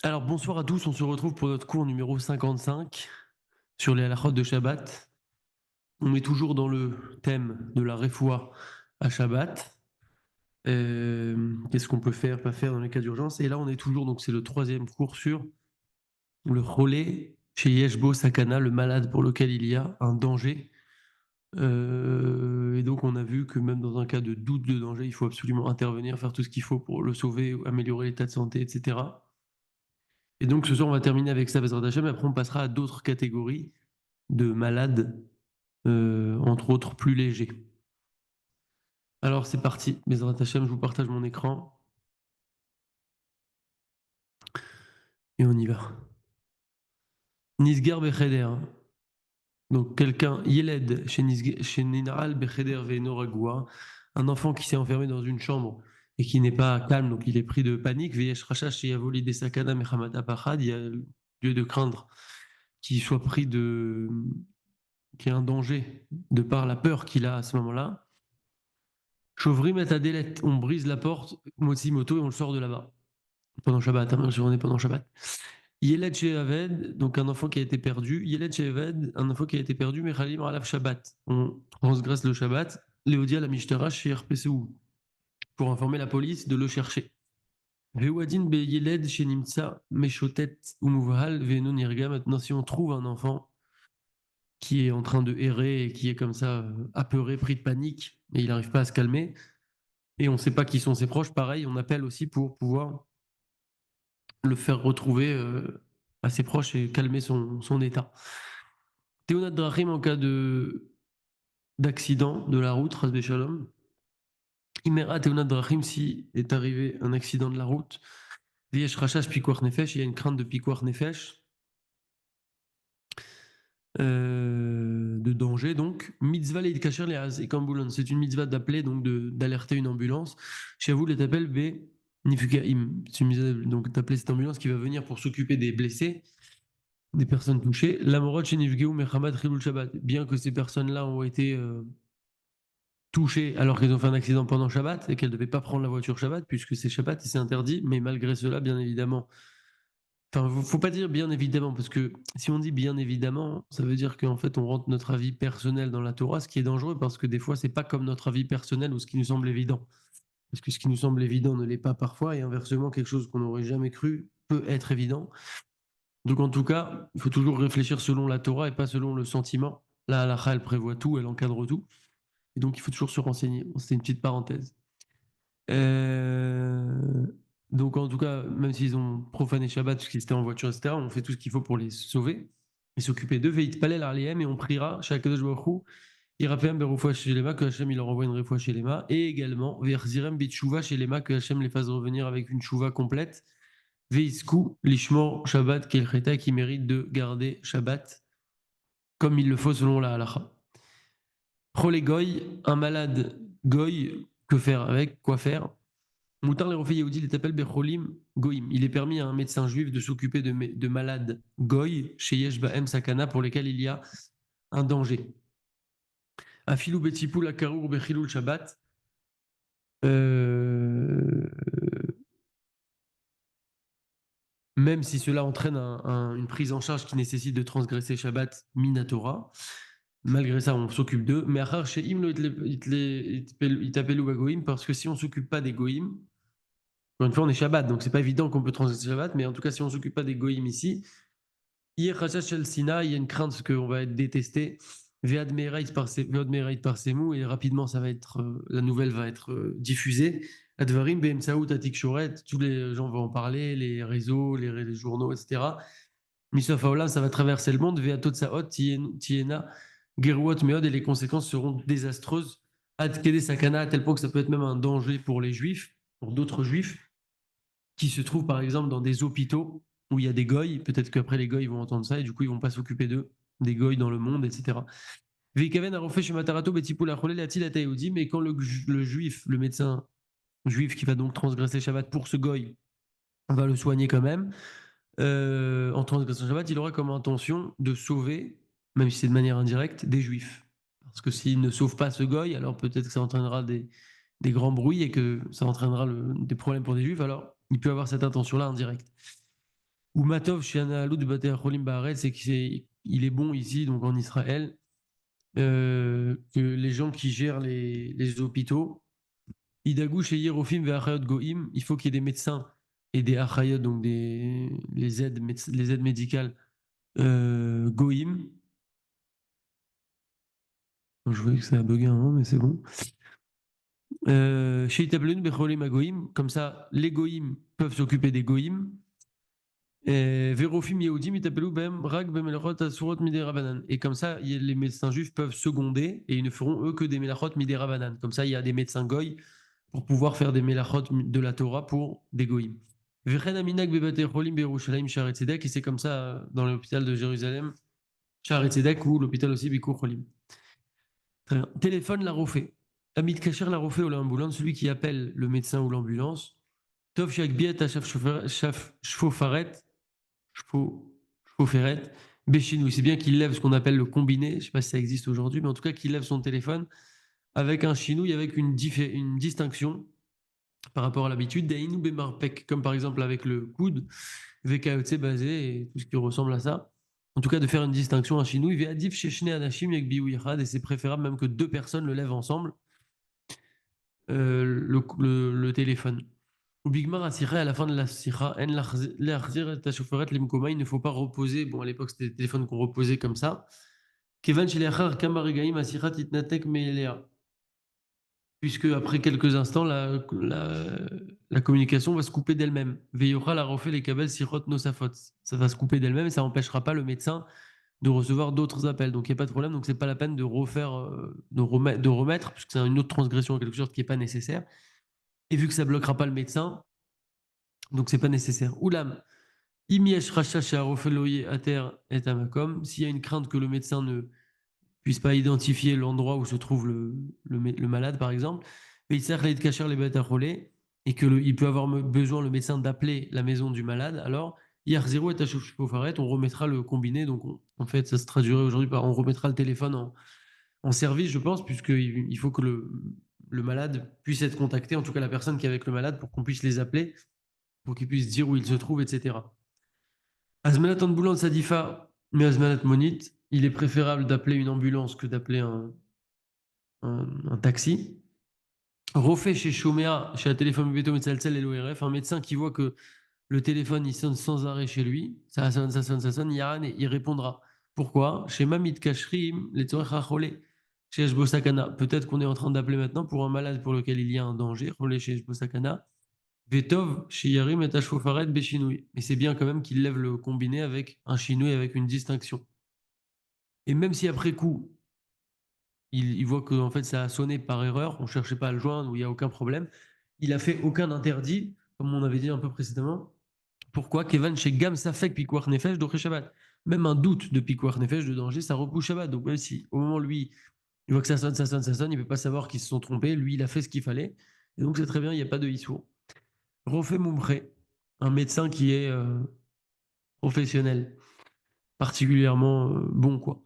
Alors bonsoir à tous, on se retrouve pour notre cours numéro 55 sur les halachot de Shabbat. On est toujours dans le thème de la refoua à Shabbat. Qu'est-ce qu'on peut faire, pas faire dans les cas d'urgence. Et là on est toujours, donc c'est le troisième cours sur le cholé chez Yeshbo Sakana, le malade pour lequel il y a un danger. Et donc on a vu que même dans un cas de doute de danger, il faut absolument intervenir, faire tout ce qu'il faut pour le sauver, améliorer l'état de santé, etc. Et donc ce soir, on va terminer avec ça, Bezrat Hashem, et après on passera à d'autres catégories de malades, entre autres plus légers. Alors c'est parti, Bezrat Hashem, je vous partage mon écran, et on y va. Nisgar Becheder, donc quelqu'un, Yeled, chez Ninral Becheder Ve'eno, un enfant qui s'est enfermé dans une chambre et qui n'est pas calme, donc il est pris de panique, Veyesh Rashash chez Yavoli Desakana Mechamata Pachad, il y a lieu de craindre qu'il soit pris de qui est un danger de par la peur qu'il a à ce moment-là. Chauvrim et Adelet, on brise la porte, Motsimoto, et on le sort de là-bas. Pendant Shabbat, hein, on est pendant Shabbat. Yeled Sheved, donc un enfant qui a été perdu. Yeled Sheved, un enfant qui a été perdu, Mechalim Alaf Shabbat. On transgresse le Shabbat. Léodia la Mishtara chez RPCU, pour informer la police de le chercher. Vewadin be Yeled chez Nimtsa, Meshotet ou Mouvahal, Veno Nirga. Maintenant, si on trouve un enfant qui est en train de errer et qui est comme ça apeuré, pris de panique, et il n'arrive pas à se calmer, et on ne sait pas qui sont ses proches, pareil, on appelle aussi pour pouvoir le faire retrouver à ses proches et calmer son état. Théonat Drachim en cas d'accident de la route, Rasbe Shalom. Imera Théonat Drachim, si est arrivé un accident de la route, Viesh Rachash Pikuach Nefesh, il y a une crainte de Pikuach Nefesh, de danger, donc mitzvah leid kacher les ambulance, c'est une mitzvah d'appeler, donc d'alerter une ambulance. Chez vous, les appels B nifukaim, c'est une mitzvah donc d'appeler cette ambulance qui va venir pour s'occuper des blessés, des personnes touchées. L'amorot chez nifgeu mechamad chilul Shabbat, bien que ces personnes-là ont été touchées alors qu'elles ont fait un accident pendant Shabbat et qu'elles ne devaient pas prendre la voiture Shabbat puisque c'est Shabbat et c'est interdit, mais malgré cela, bien évidemment. Enfin, faut pas dire bien évidemment, parce que si on dit bien évidemment, ça veut dire qu'en fait, on rentre notre avis personnel dans la Torah, ce qui est dangereux, parce que des fois, c'est pas comme notre avis personnel ou ce qui nous semble évident. Parce que ce qui nous semble évident ne l'est pas parfois, et inversement, quelque chose qu'on n'aurait jamais cru peut être évident. Donc en tout cas, il faut toujours réfléchir selon la Torah et pas selon le sentiment. La halakha, elle prévoit tout, elle encadre tout. Et donc, il faut toujours se renseigner. Bon, c'était une petite parenthèse. Euh, Donc, en tout cas, même s'ils ont profané Shabbat parce qu'ils étaient en voiture, etc., on fait tout ce qu'il faut pour les sauver et s'occuper d'eux. Veit palel arliem, et on priera, Shakadosh Baruch Hu, Irapem berufoua chez Lema, que Hachem il leur envoie une refoua chez Lema, et également Verzirem bitshuva chez Lema, que Hachem les fasse revenir avec une chouva complète. Veisku, Lishmor, Shabbat, Kelcheta, qui mérite de garder Shabbat comme il le faut selon la halacha. Cholé goy, un malade goy, que faire avec, quoi faire? Moutar les refais Yehudi, il t'appelle Becholim Goïm. Il est permis à un médecin juif de s'occuper de malades goy chez Yesh Bahem Sakana pour lesquels il y a un danger. Afilou Betipul Akarour Bechilul Shabbat. Euh, Même si cela entraîne une prise en charge qui nécessite de transgresser Shabbat Minatora, malgré ça, on s'occupe d'eux. Mais Achar chez Imlo, il t'appelle Goïm parce que si on s'occupe pas des Goïm, encore une fois, on est Shabbat, donc c'est pas évident qu'on peut transgresser Shabbat, mais en tout cas, si on s'occupe pas des Goïm ici, hier, Sina, il y a une crainte qu'on va être détesté. Vead Merait par Semou, et rapidement, ça va être, la nouvelle va être diffusée. Advarim, BM Saout, Atik Shoret, tous les gens vont en parler, les réseaux, les journaux, etc. Misof Aolam, ça va traverser le monde. Veatot Saot, Tiena, Geruot Meod, et les conséquences seront désastreuses. Ad Kede Sakana, à tel point que ça peut être même un danger pour les juifs, pour d'autres juifs, qui se trouvent par exemple dans des hôpitaux où il y a des goïs. Peut-être qu'après les goïs vont entendre ça et du coup ils vont pas s'occuper d'eux, des goïs dans le monde, etc. Veikaven a refait chez Matarato Betipul Acholel a-t-il à Taïoudi, mais quand le juif, le médecin juif qui va donc transgresser Shabbat pour ce goï, va le soigner quand même, en transgressant Shabbat, il aura comme intention de sauver, même si c'est de manière indirecte, des juifs. Parce que s'il ne sauve pas ce goï, alors peut-être que ça entraînera des grands bruits et que ça entraînera des problèmes pour des juifs, alors il peut avoir cette intention-là indirecte. Ou Matov chez Anaalou de Bate Cholim Baaretz, c'est qu'il est bon ici, donc en Israël, que les gens qui gèrent les hôpitaux, Idagou chez Yerofim ve Achayot Goim, il faut qu'il y ait des médecins et des Achayot, donc les aides médicales Goim. Je voyais que ça a bugué un moment, mais c'est bon. Chez Itabloun Becholim Agoim, comme ça, les Goim peuvent s'occuper des Goim. Verofim Yehudim Itapelou Bem Rag Bemelachot Asurot Midera Banan. Et comme ça, les médecins juifs peuvent seconder et ils ne feront eux que des Melachot Midera Banan. Comme ça, il y a des médecins goy pour pouvoir faire des Melachot de la Torah pour des goyim. Vechen Aminak Bebate Cholim Berushalayim Sharet Tzedek, et c'est comme ça dans l'hôpital de Jérusalem, Sharet Tzedek, ou l'hôpital aussi Bikur Cholim. Très bien. Téléphone la refait. Amit Kacher la refait ou l'ambulance, celui qui appelle le médecin ou l'ambulance. Tov Shak Biet à Shfofaret, Shfofaret, Béchinou. C'est bien qu'il lève ce qu'on appelle le combiné, je ne sais pas si ça existe aujourd'hui, mais en tout cas qu'il lève son téléphone avec un chinouille, avec une distinction par rapport à l'habitude, Daïnou Bemarpek, comme par exemple avec le coude, VKEC basé et tout ce qui ressemble à ça. En tout cas, de faire une distinction, un chinouille, Ve'adif Sheshne Anashim avec Biouirad, et c'est préférable même que deux personnes le lèvent ensemble, le téléphone. Ou Bigmar Asira, à la fin de la Sira, En Larzir Tachoferet Limkoma, il ne faut pas reposer. Bon, à l'époque, c'était des téléphones qu'on reposait comme ça. Kevan Sheleachar Kamarigaim Asira Titnatek Meelea. Puisque après quelques instants, la communication va se couper d'elle-même. Veillera la refait les kabels sirot nosafot. Ça va se couper d'elle-même et ça n'empêchera pas le médecin de recevoir d'autres appels. Donc il n'y a pas de problème. Donc c'est pas la peine de refaire, de remettre, puisque c'est une autre transgression en quelque sorte qui n'est pas nécessaire. Et vu que ça bloquera pas le médecin, donc c'est pas nécessaire. Oulam, imiesh rachash à refeloyer à terre et amakom. S'il y a une crainte que le médecin ne puisse pas identifier l'endroit où se trouve le malade, par exemple, mais il sert à cacher les bêtes à rouler et il peut avoir besoin, le médecin, d'appeler la maison du malade. Alors, hier 0 est à chauffaret, on remettra le combiné. Donc, en fait, ça se traduirait aujourd'hui par on remettra le téléphone en service, je pense, puisqu'il faut que le malade puisse être contacté, en tout cas la personne qui est avec le malade, pour qu'on puisse les appeler, pour qu'ils puissent dire où il se trouve, etc. Azmanat ambulance Sadifa, mais Azmanat Monit, il est préférable d'appeler une ambulance que d'appeler un taxi. Refait chez Chomea, chez la téléphone Beto Metzelzel et l'ORF, un médecin qui voit que le téléphone il sonne sans arrêt chez lui, ça sonne, ça sonne, ça sonne, Yaran, et il répondra. Pourquoi? Chez Mamit Kashrim, les Torech Racholé, chez Eshbosakana. Peut-être qu'on est en train d'appeler maintenant pour un malade pour lequel il y a un danger, Rolé chez Eshbosakana. Vetov, chez Yarim et Tashfofaret, Béchinoui. Mais c'est bien quand même qu'il lève le combiné avec un chinouille avec une distinction. Et même si après coup, il voit que en fait, ça a sonné par erreur, on ne cherchait pas à le joindre, où il n'y a aucun problème, il a fait aucun interdit, comme on avait dit un peu précédemment. Pourquoi Kevan chez Gam Safek Pikuach Nefesh d'Oré Shabbat. Même un doute de Pikuach Nefesh de danger, ça repousse Shabbat. Donc même si au moment lui, il voit que ça sonne, ça sonne, ça sonne, il ne peut pas savoir qu'ils se sont trompés, lui il a fait ce qu'il fallait. Et donc c'est très bien, il n'y a pas de Issour. Rofé Moumpré, un médecin qui est professionnel, particulièrement bon quoi.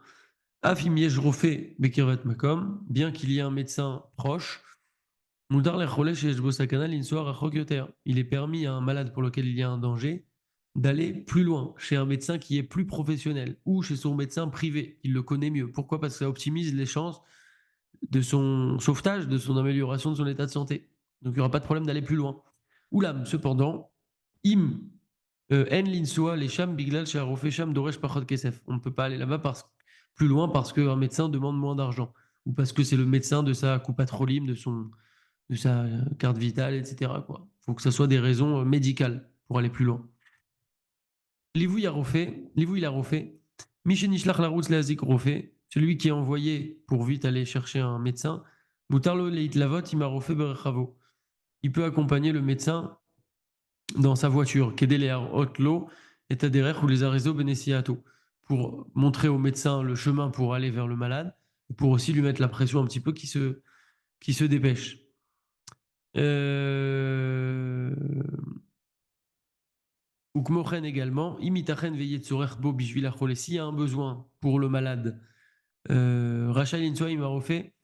Afimiej Rofé Bekeret Makom, bien qu'il y ait un médecin proche, il est permis à un malade pour lequel il y a un danger d'aller plus loin, chez un médecin qui est plus professionnel ou chez son médecin privé, il le connaît mieux. Pourquoi? Parce que ça optimise les chances de son sauvetage, de son amélioration de son état de santé. Donc il n'y aura pas de problème d'aller plus loin. Oulam, cependant, im en linsua les sham biglal chez sham doresh pachot kesef. On ne peut pas aller là-bas plus loin parce qu'un médecin demande moins d'argent ou parce que c'est le médecin de sa coupatrolim, de sa carte vitale, etc. Il faut que ce soit des raisons médicales pour aller plus loin. Livou il a refait. Michenishlach la route leazik refait. Celui qui est envoyé pour vite aller chercher un médecin. Moutarlo leit lavot, il m'a refait berechavo. Il peut accompagner le médecin dans sa voiture. Kedelear hotlo et taderer ou les arezo benessiato. Pour montrer au médecin le chemin pour aller vers le malade. Et pour aussi lui mettre la pression un petit peu qui se dépêche. Euh... Ou Kmochen également, imitachen veillet bo bishvila chole. S'il y a un besoin pour le malade, Rachel Insoa, il m'a refait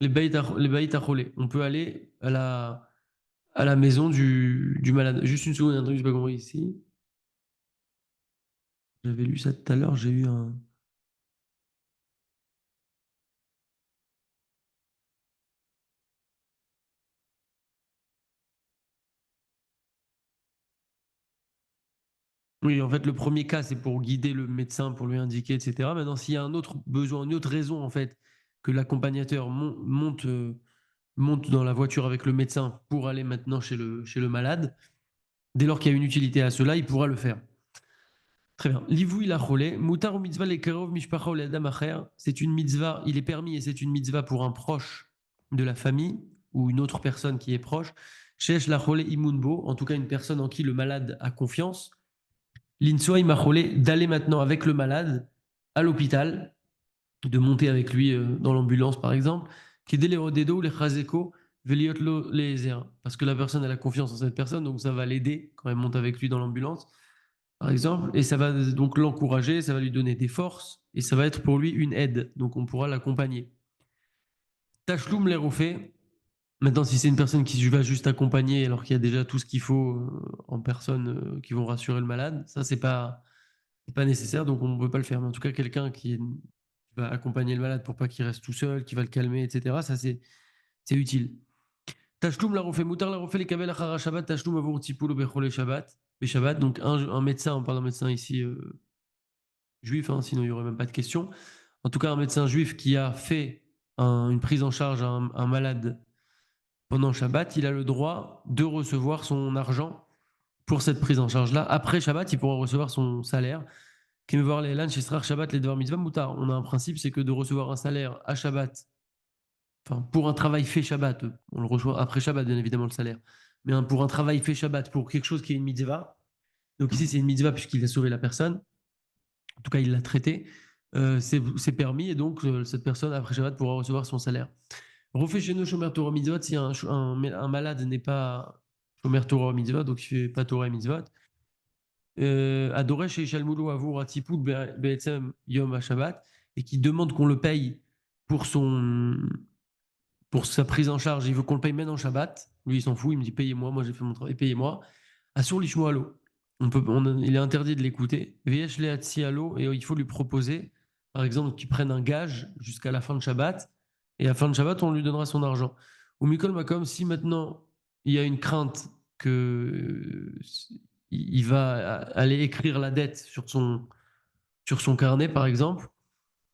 les baït à chole. On peut aller à la maison du malade. Juste une seconde, je n'ai pas compris ici. J'avais lu ça tout à l'heure, j'ai eu un. Oui, en fait, le premier cas, c'est pour guider le médecin, pour lui indiquer, etc. Maintenant, s'il y a un autre besoin, une autre raison, en fait, que l'accompagnateur monte dans la voiture avec le médecin pour aller maintenant chez le malade, dès lors qu'il y a une utilité à cela, il pourra le faire. Très bien. Livoui la cholé, mutar ou mitzvah le kerov mishpacha ou l'adam acher. C'est une mitzvah, il est permis et c'est une mitzvah pour un proche de la famille ou une autre personne qui est proche. Shesh la cholé imunbo, en tout cas une personne en qui le malade a confiance. L'insoi imacholé, d'aller maintenant avec le malade à l'hôpital, de monter avec lui dans l'ambulance par exemple, qui délé odedo les chazeko veliotlo les parce que la personne elle a confiance en cette personne, donc ça va l'aider quand elle monte avec lui dans l'ambulance par exemple, et ça va donc l'encourager, ça va lui donner des forces, et ça va être pour lui une aide, donc on pourra l'accompagner. Tachloum les refait. Maintenant, si c'est une personne qui va juste accompagner, alors qu'il y a déjà tout ce qu'il faut en personne qui vont rassurer le malade, ça c'est pas nécessaire, donc on ne peut pas le faire. Mais en tout cas, quelqu'un qui va accompagner le malade pour pas qu'il reste tout seul, qui va le calmer, etc., ça c'est utile. Tachloum la refait, moutar la refait les kabel achara shabbat, tachloum avur tipoul bechol shabbat, shabbat. Donc un médecin, on parle d'un médecin ici juif, hein, sinon il n'y aurait même pas de question. En tout cas, un médecin juif qui a fait une prise en charge à un malade pendant Shabbat, il a le droit de recevoir son argent pour cette prise en charge-là. Après Shabbat, il pourra recevoir son salaire. Qui me voir les lan chez Shabbat les devoirs mitzvah moutar. On a un principe, c'est que de recevoir un salaire à Shabbat, enfin pour un travail fait Shabbat, on le reçoit après Shabbat bien évidemment le salaire, mais pour un travail fait Shabbat pour quelque chose qui est une mitzvah. Donc ici c'est une mitzvah puisqu'il a sauvé la personne. En tout cas, il l'a traité, c'est permis et donc cette personne, après Shabbat, pourra recevoir son salaire. Refait chez nous Shomer Torah Mitzvot, si un malade n'est pas Shomer Torah Mitzvot, donc il ne fait pas Torah Mitzvot, Adoré chez Shalmoulou Avour Atiput Be'etzem Yom HaShabbat, et qui demande qu'on le paye pour, pour sa prise en charge, il veut qu'on le paye maintenant Shabbat, lui il s'en fout, il me dit payez-moi, moi j'ai fait mon travail, payez-moi. Assur l'ishmo alo. Il est interdit de l'écouter. Viesh leatsi alo, et il faut lui proposer, par exemple, qu'il prenne un gage jusqu'à la fin de Shabbat, et à la fin de Shabbat, on lui donnera son argent. Ou Mikol Makom, si maintenant il y a une crainte que il va aller écrire la dette sur son carnet, par exemple,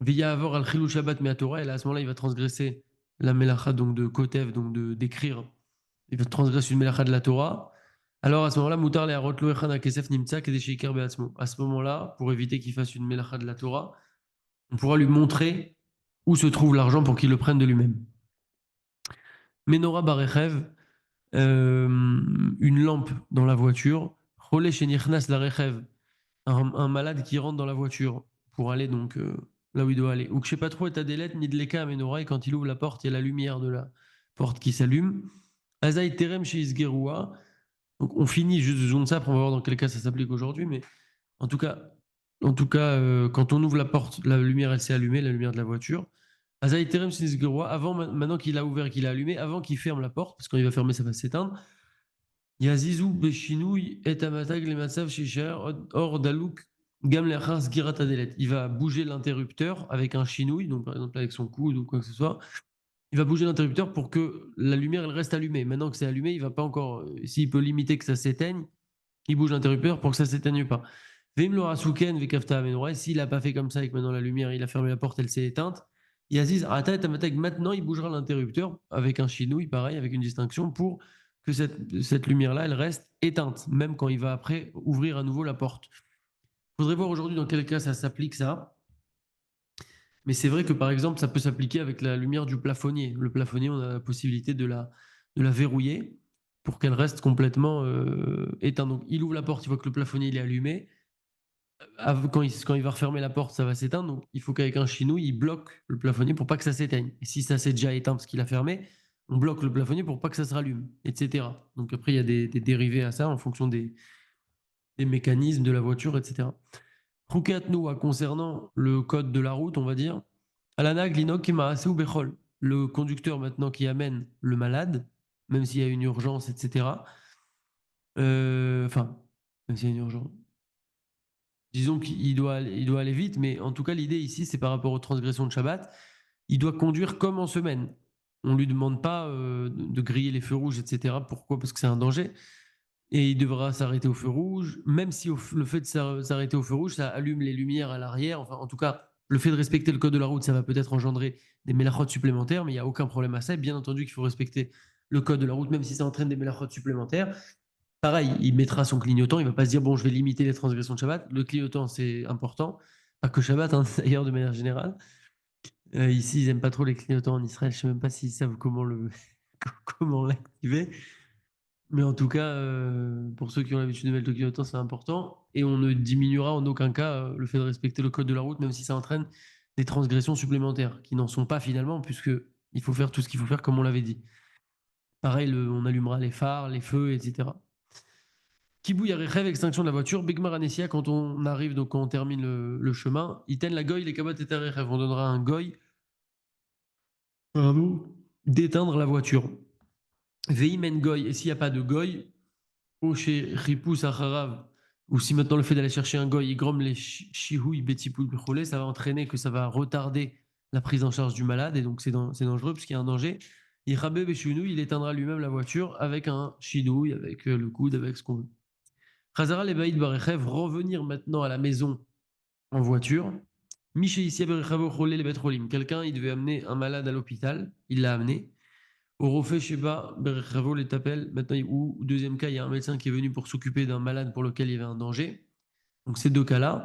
via avoir al chilou Shabbat Torah, et là, à ce moment-là, il va transgresser la melacha donc de Kotev, donc d'écrire, il va transgresser une melacha de la Torah. Alors à ce moment-là, Moutar le harot lo echad hakesef nimtza kedei sheikar be'atzmo. À ce moment-là, pour éviter qu'il fasse une melacha de la Torah, on pourra lui montrer où se trouve l'argent pour qu'il le prenne de lui-même. Menorah barechev, une lampe dans la voiture. Cholé shenichnas la rechev, un malade qui rentre dans la voiture pour aller donc là où il doit aller. Ou que je sais pas trop, et Adelet, ni de l'eka à Menorah, et quand il ouvre la porte, il y a la lumière de la porte qui s'allume. Azaï terem chez Isgerua. Donc on finit juste de ça, après on va voir dans quel cas ça s'applique aujourd'hui, mais en tout cas, quand on ouvre la porte, la lumière elle s'est allumée, la lumière de la voiture. Azaï terem chez Isgerua, avant, maintenant qu'il a ouvert et qu'il a allumé, avant qu'il ferme la porte, parce que quand il va fermer, ça va s'éteindre. Yazizou Beshinouy et Amatag les Matsav Shisher Or Dalouk Gam Lachar Sgirat Adelet. Il va bouger l'interrupteur avec un chinouille, donc par exemple avec son coude ou quoi que ce soit. Il va bouger l'interrupteur pour que la lumière elle reste allumée. Maintenant que c'est allumé, il va pas encore. S'il peut limiter que ça s'éteigne, il bouge l'interrupteur pour que ça s'éteigne pas. Vim lo Rasuken Vekafta Amenora. S'il a pas fait comme ça et que maintenant la lumière, il a fermé la porte, elle s'est éteinte. Yaziz Ata et Amatag, maintenant il bougera l'interrupteur avec un chinouille, pareil, avec une distinction pour que cette lumière-là, elle reste éteinte, même quand il va après ouvrir à nouveau la porte. Il faudrait voir aujourd'hui dans quel cas ça s'applique ça. Mais c'est vrai que par exemple, ça peut s'appliquer avec la lumière du plafonnier. Le plafonnier, on a la possibilité de la verrouiller pour qu'elle reste complètement éteinte. Donc il ouvre la porte, il voit que le plafonnier il est allumé. Quand il va refermer la porte, ça va s'éteindre. Donc il faut qu'avec un chinouille, il bloque le plafonnier pour pas que ça s'éteigne. Et si ça s'est déjà éteint parce qu'il a fermé, on bloque le plafonnier pour pas que ça se rallume, etc. Donc après, il y a des dérivés à ça en fonction des mécanismes de la voiture, etc. Noua, concernant le code de la route, on va dire, Alanag, Linok, Kimaase ou Bechol, le conducteur maintenant qui amène le malade, même s'il y a une urgence, etc. Enfin, même s'il y a une urgence. Disons il doit aller vite, mais en tout cas, l'idée ici, c'est par rapport aux transgressions de Shabbat. Il doit conduire comme en semaine. On ne lui demande pas de griller les feux rouges, etc. Pourquoi? Parce que c'est un danger. Et il devra s'arrêter au feu rouge, même si le fait de s'arrêter au feu rouge, ça allume les lumières à l'arrière. Enfin, en tout cas, le fait de respecter le code de la route, ça va peut-être engendrer des mélachot supplémentaires, mais il n'y a aucun problème à ça. Bien entendu qu'il faut respecter le code de la route, même si ça entraîne des mélachot supplémentaires. Pareil, il mettra son clignotant, il ne va pas se dire, bon, je vais limiter les transgressions de Shabbat. Le clignotant, c'est important. Pas que Shabbat, hein, d'ailleurs, de manière générale. Ici, ils n'aiment pas trop les clignotants en Israël. Je ne sais même pas s'ils savent comment l'activer. Mais en tout cas, pour ceux qui ont l'habitude de mettre le clignotant, c'est important. Et on ne diminuera en aucun cas le fait de respecter le code de la route, même si ça entraîne des transgressions supplémentaires, qui n'en sont pas finalement, puisque il faut faire tout ce qu'il faut faire comme on l'avait dit. Pareil, on allumera les phares, les feux, etc. Kibou rêve extinction de la voiture. Bigmar Anessia, quand on arrive, donc quand on termine le chemin, Iten la goy, les kabot et rêve. On donnera un goy, pardon, d'éteindre la voiture. Veimen goy, et s'il n'y a pas de goy, ou chez Ripous Acharav, ou si maintenant le fait d'aller chercher un goy, il gromme les chihouilles, betipoul, brûlés, ça va entraîner que ça va retarder la prise en charge du malade, et donc c'est dangereux puisqu'il y a un danger. Il rabbe Béchounou, il éteindra lui-même la voiture avec un chidouille, avec le coude, avec ce qu'on veut. Khazara les Baïd Barechev, revenir maintenant à la maison en voiture. Miché ici les Betrolim. Quelqu'un, il devait amener un malade à l'hôpital, il l'a amené. Au Rofé Sheba, Berechavo les t'appelle. Maintenant, ou deuxième cas, il y a un médecin qui est venu pour s'occuper d'un malade pour lequel il y avait un danger. Donc, ces deux cas-là.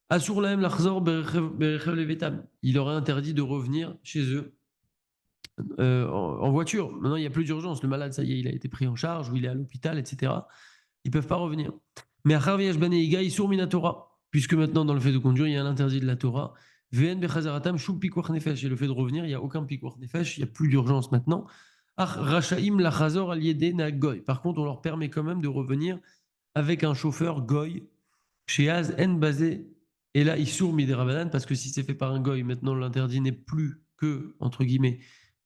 Assur lahem lachzor berechev levetam. Il aurait interdit de revenir chez eux en voiture. Maintenant, il n'y a plus d'urgence. Le malade, ça y est, il a été pris en charge ou il est à l'hôpital, etc. Ils ne peuvent pas revenir. Mais à Charviach Baneiga, il sourd Torah. Puisque maintenant, dans le fait de conduire, il y a l'interdit de la Torah. VN Bechazaratam, Shub Pikuach Nefesh. Et le fait de revenir, il n'y a aucun Pikuach Nefesh. Il n'y a plus d'urgence maintenant. Rachaim Lachazor Aliede Nagoy. Par contre, on leur permet quand même de revenir avec un chauffeur Goy chez Az En Bazé. Et là, il sourd des Rabanan parce que si c'est fait par un Goy, maintenant l'interdit n'est plus que, entre guillemets,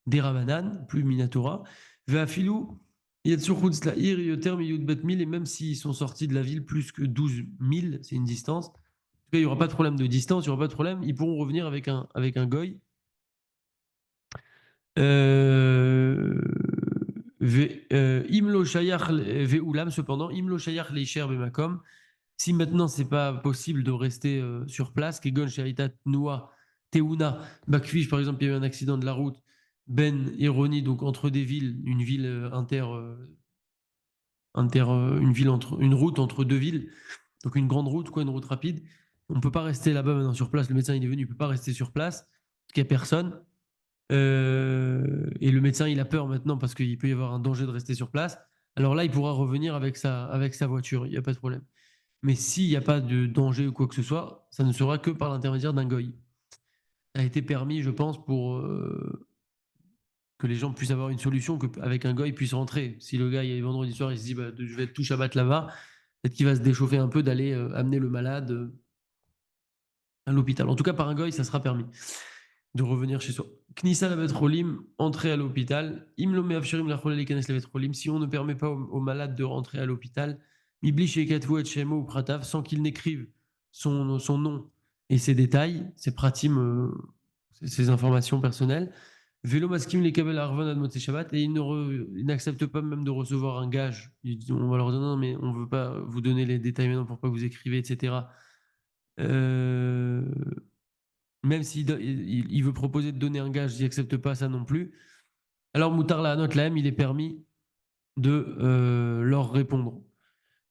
des Rabanan, plus Minatora. Veafilou, Yetsurchutz la Ir, Yoter, Yudbet 1000, et même s'ils sont sortis de la ville plus que 12 000, c'est une distance. En tout cas, il n'y aura pas de problème de distance, il n'y aura pas de problème. Ils pourront revenir avec un Goy. Imlo Shayach Ve'ulam, cependant, Imlo Shayach Leisher Bemakom. Si maintenant c'est pas possible de rester sur place, Kegon Sharitat Noua Teuna Bakfish, par exemple, il y a eu un accident de la route, Ben Ironi, donc entre des villes, une ville une ville une route entre deux villes, donc une grande route, quoi, une route rapide. On peut pas rester là-bas maintenant sur place. Le médecin il est venu, il peut pas rester sur place, parce qu'il y a personne. Et le médecin il a peur maintenant parce qu'il peut y avoir un danger de rester sur place. Alors là, il pourra revenir avec sa voiture, il n'y a pas de problème. Mais s'il n'y a pas de danger ou quoi que ce soit, ça ne sera que par l'intermédiaire d'un goy. Ça a été permis, je pense, pour que les gens puissent avoir une solution, qu'avec un goy, ils puissent rentrer. Si le gars, il est vendredi soir, il se dit bah, je vais être tout Shabbat là-bas, peut-être qu'il va se déchauffer un peu d'aller amener le malade à l'hôpital. En tout cas, par un goy, ça sera permis de revenir chez soi. Knissa la Betrolim, entrer à l'hôpital. Imlo meavshirim la cholel ikanes la Betrolim. Si on ne permet pas au malade de rentrer à l'hôpital, Mibli shekatvu et shemo ou pratav, sans qu'il n'écrive son nom et ses détails, ses pratim, ses informations personnelles. Vélo maskim les kabel arvon ad Shabbat, et il n'accepte pas même de recevoir un gage. On va leur dire non, mais on ne veut pas vous donner les détails maintenant pour pas que vous écrivez, etc. Euh, Même s'il il veut proposer de donner un gage, il n'accepte pas ça non plus. Alors Moutar la note la M, il est permis de leur répondre.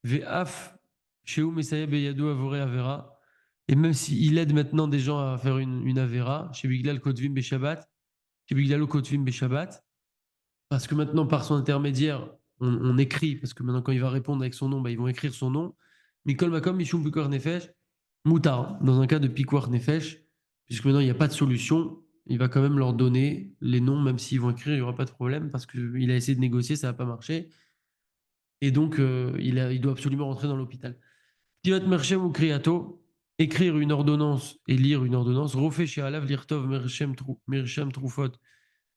Ve'af, Sheu Messiah Beyadou Avore Avera. Et même s'il aide maintenant des gens à faire une Avera, chez Biglal Kotvim Beshabbat, chez Biglalo Kotvim Beshabbat, parce que maintenant, par son intermédiaire, on écrit, parce que maintenant, quand il va répondre avec son nom, bah, ils vont écrire son nom. Mikol Makom, Mishum Pikor Nefesh, Moutar, dans un cas de Pikor Nefesh, puisque maintenant, il n'y a pas de solution, il va quand même leur donner les noms, même s'ils vont écrire, il n'y aura pas de problème, parce qu'il a essayé de négocier, ça n'a pas marché. Et donc, il doit absolument rentrer dans l'hôpital. Tivat Merchem ou Kriato, écrire une ordonnance et lire une ordonnance. Refait chez Alav Lirtov Merchem Troufot,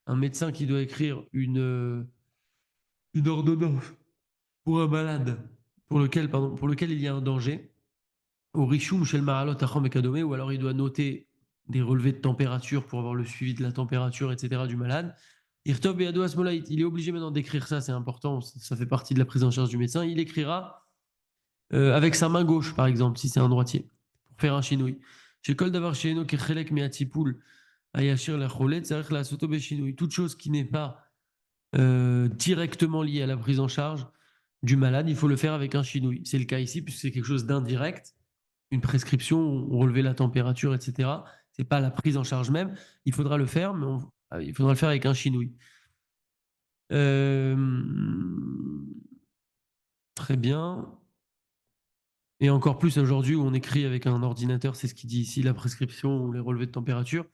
un médecin qui doit écrire une ordonnance pour un malade pour lequel il y a un danger. au Rishum chez le Mahalot Acham et Kadome, ou alors il doit noter des relevés de température pour avoir le suivi de la température, etc. du malade. Irtov Beado Asmolaït, il est obligé maintenant d'écrire ça, c'est important, ça fait partie de la prise en charge du médecin. Il écrira avec sa main gauche, par exemple, si c'est un droitier, pour faire un chinoui. Chez Kol Davar Sheeno Kechelek Meatipoul Ayashir la Cholet, c'est-à-dire la Sotobe Chinoui, toute chose qui n'est pas directement liée à la prise en charge du malade, il faut le faire avec un chinoui. C'est le cas ici, puisque c'est quelque chose d'indirect, une prescription, on relever la température, etc. C'est pas la prise en charge même. Il faudra le faire, mais il faudra le faire avec un chinoui. Euh, Très bien. Et encore plus aujourd'hui où on écrit avec un ordinateur, c'est ce qui dit ici la prescription ou les relevés de température.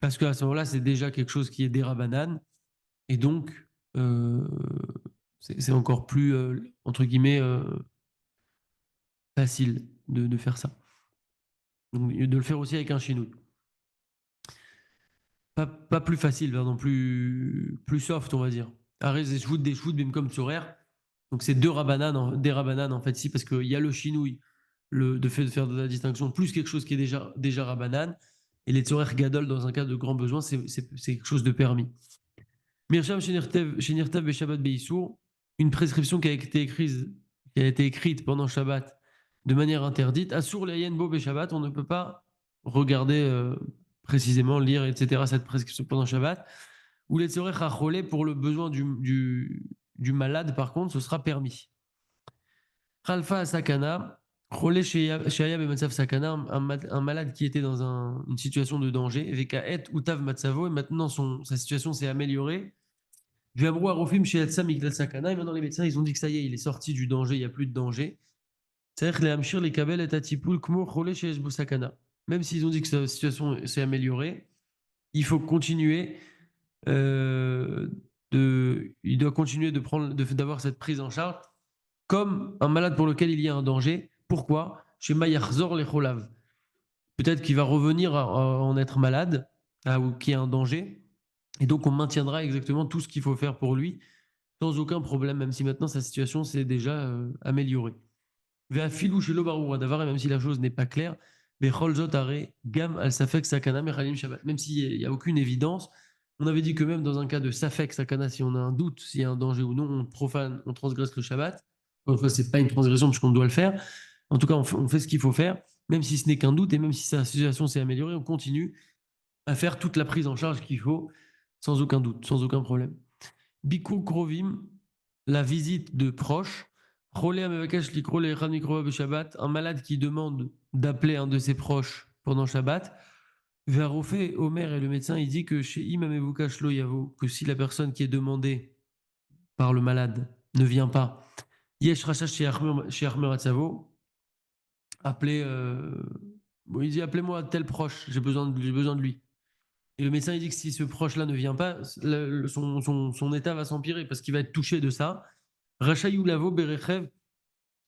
Parce qu'à ce moment-là, c'est déjà quelque chose qui est dérabanane. Et donc, euh, c'est encore plus, entre guillemets, facile de faire ça. Donc, de le faire aussi avec un chinois. Pas plus facile, pardon, plus soft, on va dire. Arrête des shoots, bim comme horaire. Donc, c'est des rabananes, en fait, si, parce qu'il y a le chinouille, de fait de faire de la distinction, plus quelque chose qui est déjà rabanane. Et les tzorer gadol, dans un cas de grand besoin, c'est quelque chose de permis. Mirsham Shenirtev Beshabbat Beissour, une prescription qui a été écrite pendant Shabbat de manière interdite. Assur Layen Bo Beshabbat, on ne peut pas regarder précisément, lire, etc. cette prescription pendant Shabbat. Ou les Tzorech Acholé, pour le besoin du malade, par contre, ce sera permis. Khalfa Sakana, Cholé Shaya Bematsav Sakana, un malade qui était dans une situation de danger, Vekaet Utav Matsavo, et maintenant sa situation s'est améliorée. Viabrou Arofim chez Yatsam Migdal Sakana, et maintenant les médecins ils ont dit que ça y est, il est sorti du danger, il n'y a plus de danger. C'est-à-dire que les Hamshir, les Kabel et Tatipoul, Kmo Cholé chez Esbou Sakana. Même s'ils ont dit que sa situation s'est améliorée, il faut continuer euh, il doit continuer d'avoir cette prise en charge comme un malade pour lequel il y a un danger. Pourquoi? Chez Mayachzor les Cholav. Peut-être qu'il va revenir à en être malade, ou qu'il y a un danger. Et donc, on maintiendra exactement tout ce qu'il faut faire pour lui sans aucun problème, même si maintenant sa situation s'est déjà améliorée. Ve'afilu shelo barur davar, et même si la chose n'est pas claire, bechol zot are gam al safek sakana mechalim shabbat. Même s'il n'y a aucune évidence, on avait dit que même dans un cas de safek sakana, si on a un doute, s'il y a un danger ou non, on profane, on transgresse le Shabbat. Enfin, c'est pas une transgression puisqu'on doit le faire. En tout cas, on fait ce qu'il faut faire, même si ce n'est qu'un doute et même si sa situation s'est améliorée, on continue à faire toute la prise en charge qu'il faut, sans aucun doute, sans aucun problème. Bikur Krovim, la visite de proches. Un malade qui demande d'appeler un de ses proches pendant Shabbat. Verofé, Omer et le médecin, il dit que chez Imamevukashlo Yavo, que si la personne qui est demandée par le malade ne vient pas, Yesh Rachash chez Armer Atzavo, appelez, il dit appelez-moi tel proche, j'ai besoin de lui. Et le médecin il dit que si ce proche-là ne vient pas, son état va s'empirer parce qu'il va être touché de ça. Rachayou Lavo Berechev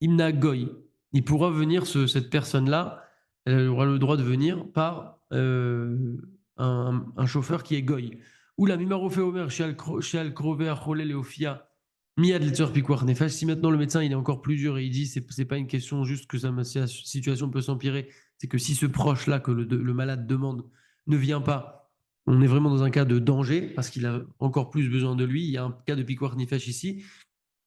Imna Goy. Il pourra venir, cette personne-là, elle aura le droit de venir par un chauffeur qui est Goy. Ou la Mimarofé Omer, Sheal Krové Acholé Léofia, Miad Letzer Piquar Nefesh. Si maintenant le médecin il est encore plus dur et il dit c'est pas une question juste que sa situation peut s'empirer, c'est que si ce proche-là que le malade demande ne vient pas, on est vraiment dans un cas de danger parce qu'il a encore plus besoin de lui. Il y a un cas de Piquar Nefesh ici.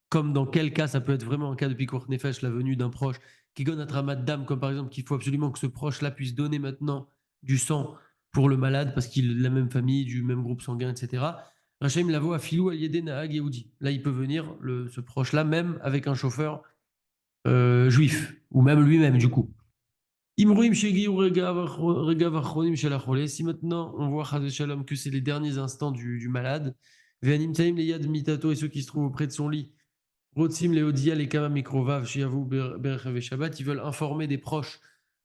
Comme dans quel cas ça peut être vraiment un cas de Pikuach Nefesh, la venue d'un proche qui donne un tramat de dame, comme par exemple qu'il faut absolument que ce proche-là puisse donner maintenant du sang pour le malade parce qu'il est de la même famille, du même groupe sanguin, etc. Rachem Lavo a Filou Aliede Nahag Yehudi. Là, il peut venir, ce proche-là, même avec un chauffeur juif, ou même lui-même, du coup. Imruim Shegi ou Regav Achronim Shalachole. Si maintenant on voit Chaz Shalom que c'est les derniers instants du malade, Ve'anim Taim Leyad Mitato et ceux qui se trouvent auprès de son lit, Rotsim, Léodia, les Kama Mikrovav, Shiavou, Berchev et Shabbat, ils veulent informer des proches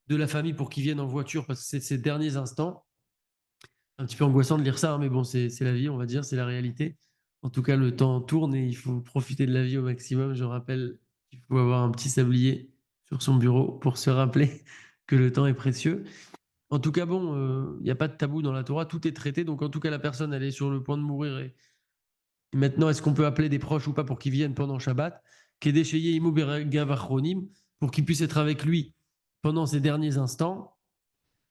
de la famille pour qu'ils viennent en voiture parce que c'est ces derniers instants. Un petit peu angoissant de lire ça, hein, mais bon, c'est la vie, on va dire, c'est la réalité. En tout cas, le temps tourne et il faut profiter de la vie au maximum. Je rappelle qu'il faut avoir un petit sablier sur son bureau pour se rappeler que le temps est précieux. En tout cas, bon, il n'y a pas de tabou dans la Torah, tout est traité. Donc, en tout cas, la personne, elle est sur le point de mourir et maintenant, est-ce qu'on peut appeler des proches ou pas pour qu'ils viennent pendant Shabbat? Pour qu'ils puissent être avec lui pendant ces derniers instants,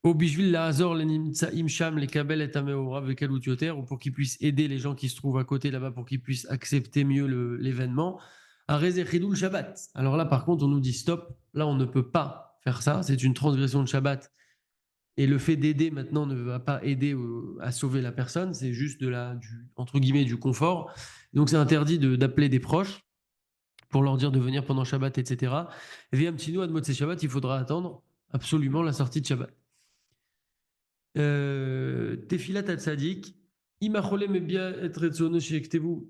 Obishvil la Hazor les Nimtsaim Sham les Kabel et Ameora avec Yoter, ou pour qu'ils puissent aider les gens qui se trouvent à côté là-bas pour qu'ils puissent accepter mieux l'événement. À Rezechidou le Shabbat. Alors là, par contre, on nous dit stop. Là, on ne peut pas faire ça. C'est une transgression de Shabbat. Et le fait d'aider maintenant ne va pas aider à sauver la personne. C'est juste entre guillemets, du confort. Donc, c'est interdit d'appeler des proches pour leur dire de venir pendant Shabbat, etc. Via Mtino, à Motse Shabbat, il faudra attendre absolument la sortie de Shabbat. Tefilat Tzadik, Imachole mais bien être etzono chez Ektevu,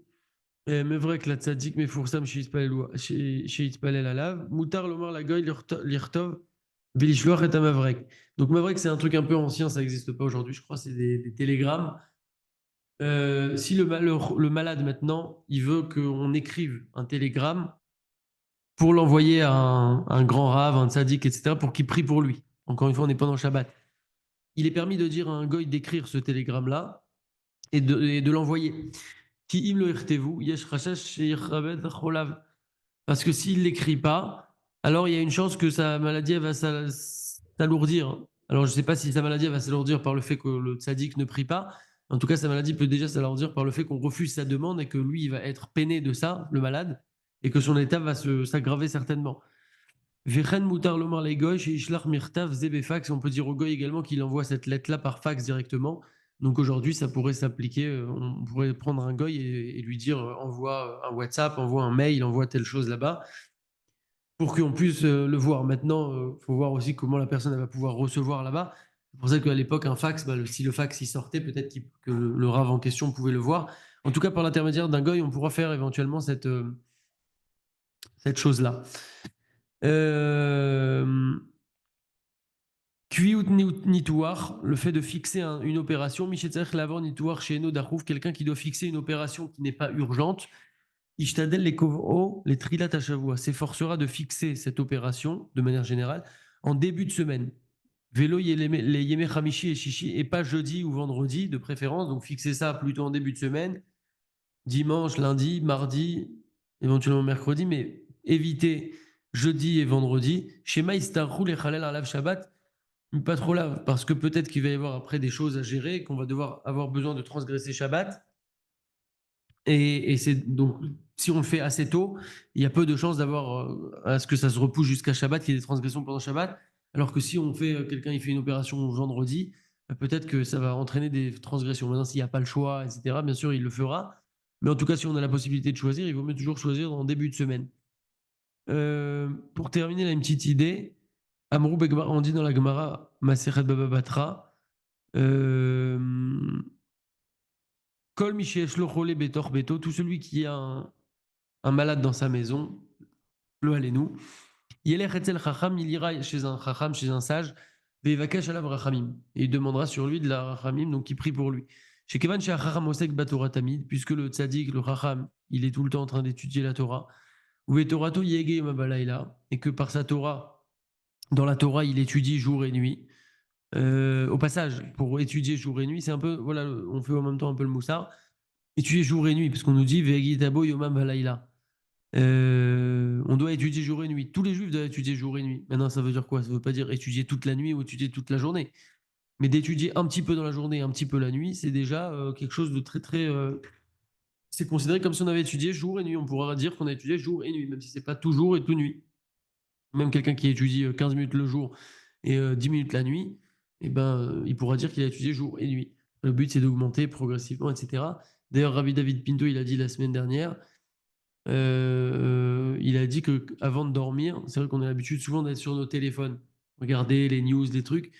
mais vrai que la Tzadik, mais Foursam chez Itzpalel Alav, Moutar Lomar la Goy, Lirtov, Velishloach et Amavrek. Donc, Mavrek, c'est un truc un peu ancien, ça n'existe pas aujourd'hui, je crois, c'est des télégrammes. Si le malade maintenant, il veut qu'on écrive un télégramme pour l'envoyer à un grand rave, un tzaddik, etc., pour qu'il prie pour lui. Encore une fois, on n'est pas dans le Shabbat. Il est permis de dire à un goy d'écrire ce télégramme-là et de l'envoyer. Ki im lo irtevu, yesh rashash sheyirchabed cholav. Parce que s'il ne l'écrit pas, alors il y a une chance que sa maladie elle va s'alourdir. Alors je ne sais pas si sa maladie elle va s'alourdir par le fait que le tzaddik ne prie pas. En tout cas, sa maladie peut déjà s'alourdir par le fait qu'on refuse sa demande et que lui, il va être peiné de ça, le malade, et que son état va s'aggraver certainement. Vechen mutar lomar les goy, ishlach mirtav zebefax. On peut dire au goy également qu'il envoie cette lettre-là par fax directement. Donc aujourd'hui, ça pourrait s'appliquer. On pourrait prendre un goy et lui dire envoie un WhatsApp, envoie un mail, envoie telle chose là-bas pour qu'on puisse le voir. Maintenant, il faut voir aussi comment la personne elle va pouvoir recevoir là-bas. C'est pour ça qu'à l'époque, un fax, si le fax il sortait, peut-être que le rave en question pouvait le voir. En tout cas, par l'intermédiaire d'un goy, on pourra faire éventuellement cette chose-là. Kuiout nitouar, le fait de fixer une opération. Michetzach lavor nitouar chez nous d'Arouf, quelqu'un qui doit fixer une opération qui n'est pas urgente. Ishtadel les kovro, les trilat à Shavua, s'efforcera de fixer cette opération, de manière générale, en début de semaine. Vélo les yeme hamishi et chichi, et pas jeudi ou vendredi, de préférence. Donc fixer ça plutôt en début de semaine, dimanche, lundi, mardi, éventuellement mercredi, mais éviter jeudi et vendredi. Shema istarou les chalel alav shabbat, pas trop là, parce que peut-être qu'il va y avoir après des choses à gérer, qu'on va devoir avoir besoin de transgresser Shabbat. Et c'est donc, si on le fait assez tôt, il y a peu de chances d'avoir à ce que ça se repousse jusqu'à Shabbat, qu'il y ait des transgressions pendant Shabbat. Alors que si on fait, quelqu'un il fait une opération vendredi, peut-être que ça va entraîner des transgressions. Maintenant, s'il n'y a pas le choix, etc., bien sûr, il le fera. Mais en tout cas, si on a la possibilité de choisir, il vaut mieux toujours choisir en début de semaine. Pour terminer, là, une petite idée. Amrou Begmar, on dit dans la Gemara, Maseret Baba Batra, Kol Mishesh Locholé Betor Beto, tout celui qui a un malade dans sa maison, le Alenu, Yeler Etzel Chacham, il ira chez un Chacham, chez un sage, Vevakash Alav Rachamim, et il demandera sur lui de la Rachamim, donc il prie pour lui. Chez Kevan, chez Chacham Osek Batora Tamid, puisque le Tzadik, le Chacham, il est tout le temps en train d'étudier la Torah, ou Torato Yege Mabalaïla, et que par sa Torah, dans la Torah, il étudie jour et nuit. Au passage, pour étudier jour et nuit, c'est un peu, voilà, on fait en même temps un peu le moussard. Étudier jour et nuit, parce qu'on nous dit Vegitabo Yomam Valaïla. On doit étudier jour et nuit. Tous les juifs doivent étudier jour et nuit. Maintenant, ça veut dire quoi? Ça veut pas dire étudier toute la nuit ou étudier toute la journée. Mais d'étudier un petit peu dans la journée, un petit peu la nuit, c'est déjà quelque chose de très, très. C'est considéré comme si on avait étudié jour et nuit. On pourra dire qu'on a étudié jour et nuit, même si c'est pas toujours et tout nuit. Même quelqu'un qui étudie 15 minutes le jour et 10 minutes la nuit, eh ben, il pourra dire qu'il a étudié jour et nuit. Le but, c'est d'augmenter progressivement, etc. D'ailleurs, Rabbi David Pinto, il a dit la semaine dernière, il a dit que avant de dormir, c'est vrai qu'on a l'habitude souvent d'être sur nos téléphones, regarder les news, les trucs.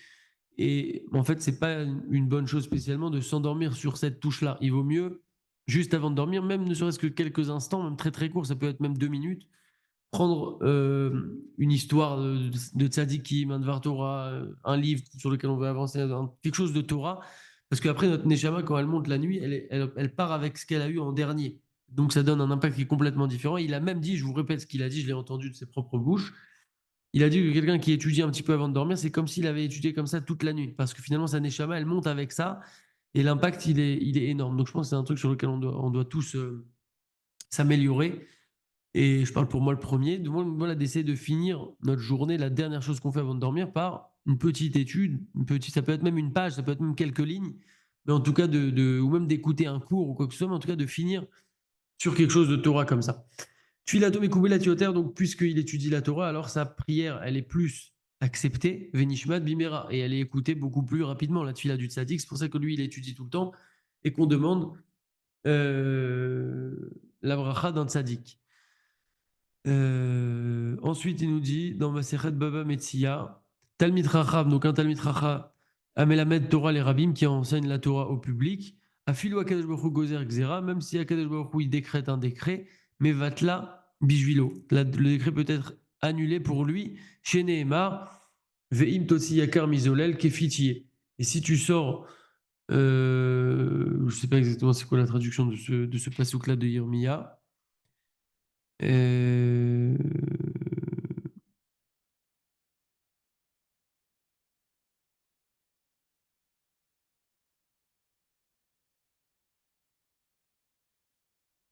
Et en fait, c'est pas une bonne chose spécialement de s'endormir sur cette touche-là. Il vaut mieux, juste avant de dormir, même ne serait-ce que quelques instants, même très très court, ça peut être même 2 minutes, prendre une histoire de tzaddikim, un Dvar Torah, un livre sur lequel on veut avancer, quelque chose de Torah, parce qu'après notre Neshama, quand elle monte la nuit, elle part avec ce qu'elle a eu en dernier. Donc ça donne un impact qui est complètement différent. Il a même dit, je vous répète ce qu'il a dit, je l'ai entendu de ses propres bouches, il a dit que quelqu'un qui étudie un petit peu avant de dormir, c'est comme s'il avait étudié comme ça toute la nuit, parce que finalement sa Neshama, elle monte avec ça, et l'impact, il est énorme. Donc je pense que c'est un truc sur lequel on doit tous s'améliorer. Et je parle pour moi le premier, voilà, d'essayer de finir notre journée, la dernière chose qu'on fait avant de dormir, par une petite étude, ça peut être même une page, ça peut être même quelques lignes, mais en tout cas, ou même d'écouter un cours ou quoi que ce soit, mais en tout cas de finir sur quelque chose de Torah comme ça. Tfilato Mekubela Tioter, donc puisqu'il étudie la Torah, alors sa prière, elle est plus acceptée, Venishmat Bimera, et elle est écoutée beaucoup plus rapidement, la Tfila du Tzadik. C'est pour ça que lui, il étudie tout le temps et qu'on demande la bracha d'un Tzadik. Ensuite, il nous dit dans Masechet Baba Metzia, Talmid Rachab, donc un Talmid Rachab, Amelamed Torah les Rabbim qui enseigne la Torah au public, Afilu Akadosh Baruch Hu Gozer Gzera, même si Akadosh Baruch Hu il décrète un décret, mais Vatla Bijvilo. Le décret peut être annulé pour lui, chez Nehemar, Veim Tosi Yakar Mizolel Kefitiye. Et si tu sors, je ne sais pas exactement c'est quoi la traduction de ce passouk-là de Yirmiya. Euh,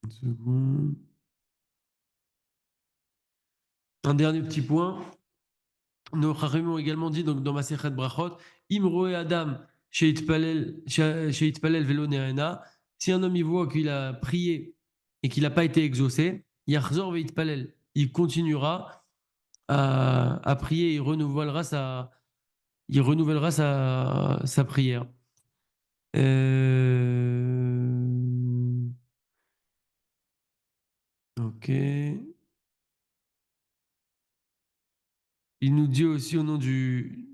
Une seconde. Un dernier petit point. Nos Chachamim ont également dit donc, dans Masechet Brachot, Imroe Adam, Sheit Palel Velo Ne'ena, si un homme il voit qu'il a prié et qu'il n'a pas été exaucé, Yachzor Veit Palel, il continuera à prier et il renouvellera sa prière. Ok. Il nous dit aussi au nom du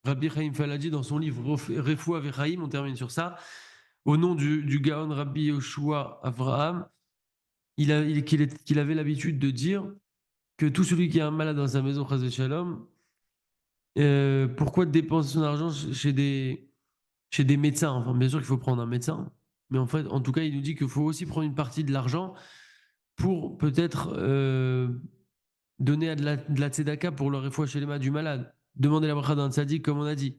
Rabbi Chaim Faladi dans son livre Refoua Vechaim, on termine sur ça. Au nom du Gaon Rabbi Yoshua Avraham, qu'il avait l'habitude de dire que tout celui qui a un malade dans sa maison, Chas Shalom, pourquoi dépenser son argent chez des médecins? Enfin, bien sûr qu'il faut prendre un médecin, mais en fait, en tout cas, il nous dit qu'il faut aussi prendre une partie de l'argent pour peut-être donner de la tzedaka pour le refoua chez les malades du malade. Demander la bracha d'un tzaddik, comme on a dit.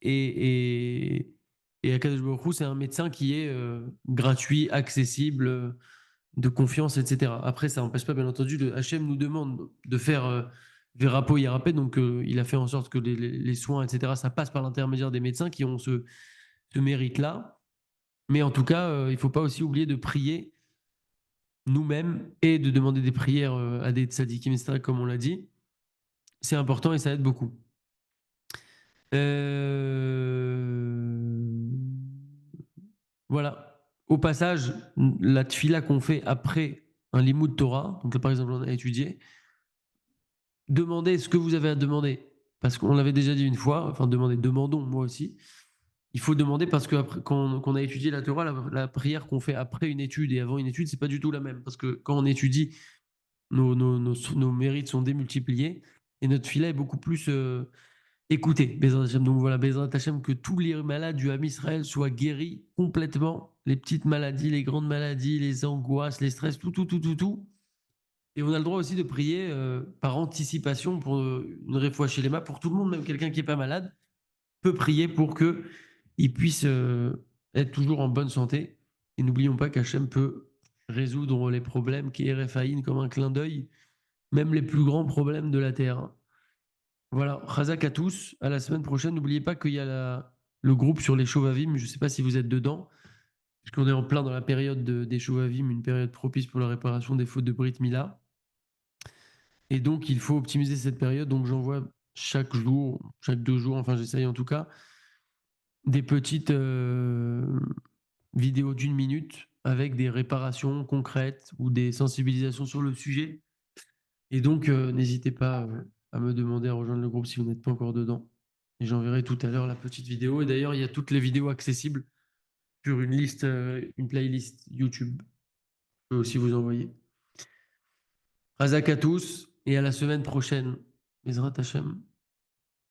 Et Akadosh Baruch Hu, c'est un médecin qui est gratuit, accessible, de confiance, etc. Après, ça n'empêche pas, bien entendu, Hachem nous demande de faire Verapo Yarapé, donc il a fait en sorte que les soins, etc., ça passe par l'intermédiaire des médecins qui ont ce mérite-là. Mais en tout cas, il ne faut pas aussi oublier de prier nous-mêmes et de demander des prières à des tzadikim, etc., comme on l'a dit. C'est important et ça aide beaucoup. Voilà. Au passage, la tfila qu'on fait après un limoud Torah, donc là, par exemple, on a étudié, demandez ce que vous avez à demander. Parce qu'on l'avait déjà dit une fois, enfin, demandons, moi aussi. Il faut demander parce que après, quand on a étudié la Torah, la prière qu'on fait après une étude et avant une étude, c'est pas du tout la même. Parce que quand on étudie, nos mérites sont démultipliés et notre filet est beaucoup plus écoutez, Bezrat Hashem, donc voilà, Bezrat Hashem, que tous les malades du Ham Israël soient guéris complètement. Les petites maladies, les grandes maladies, les angoisses, les stress, tout. Et on a le droit aussi de prier par anticipation pour une réfoua chez les mains, pour tout le monde, même quelqu'un qui n'est pas malade, peut prier pour qu'il puisse être toujours en bonne santé. Et n'oublions pas qu'Hachem peut résoudre les problèmes qui est Rephaïn comme un clin d'œil, même les plus grands problèmes de la terre. Voilà, Razak à tous. À la semaine prochaine. N'oubliez pas qu'il y a le groupe sur les Shovavim. Je ne sais pas si vous êtes dedans, puisqu'on est en plein dans la période des Shovavim, une période propice pour la réparation des fautes de Brit Mila. Et donc, il faut optimiser cette période. Donc, j'envoie chaque jour, chaque 2 jours, enfin, j'essaye en tout cas, des petites vidéos d'1 minute avec des réparations concrètes ou des sensibilisations sur le sujet. Et donc, n'hésitez pas à me demander à rejoindre le groupe si vous n'êtes pas encore dedans. Et j'enverrai tout à l'heure la petite vidéo. Et d'ailleurs, il y a toutes les vidéos accessibles sur une liste, une playlist YouTube. Je peux aussi vous envoyer. Razak à tous et à la semaine prochaine. Bezrat Hashem.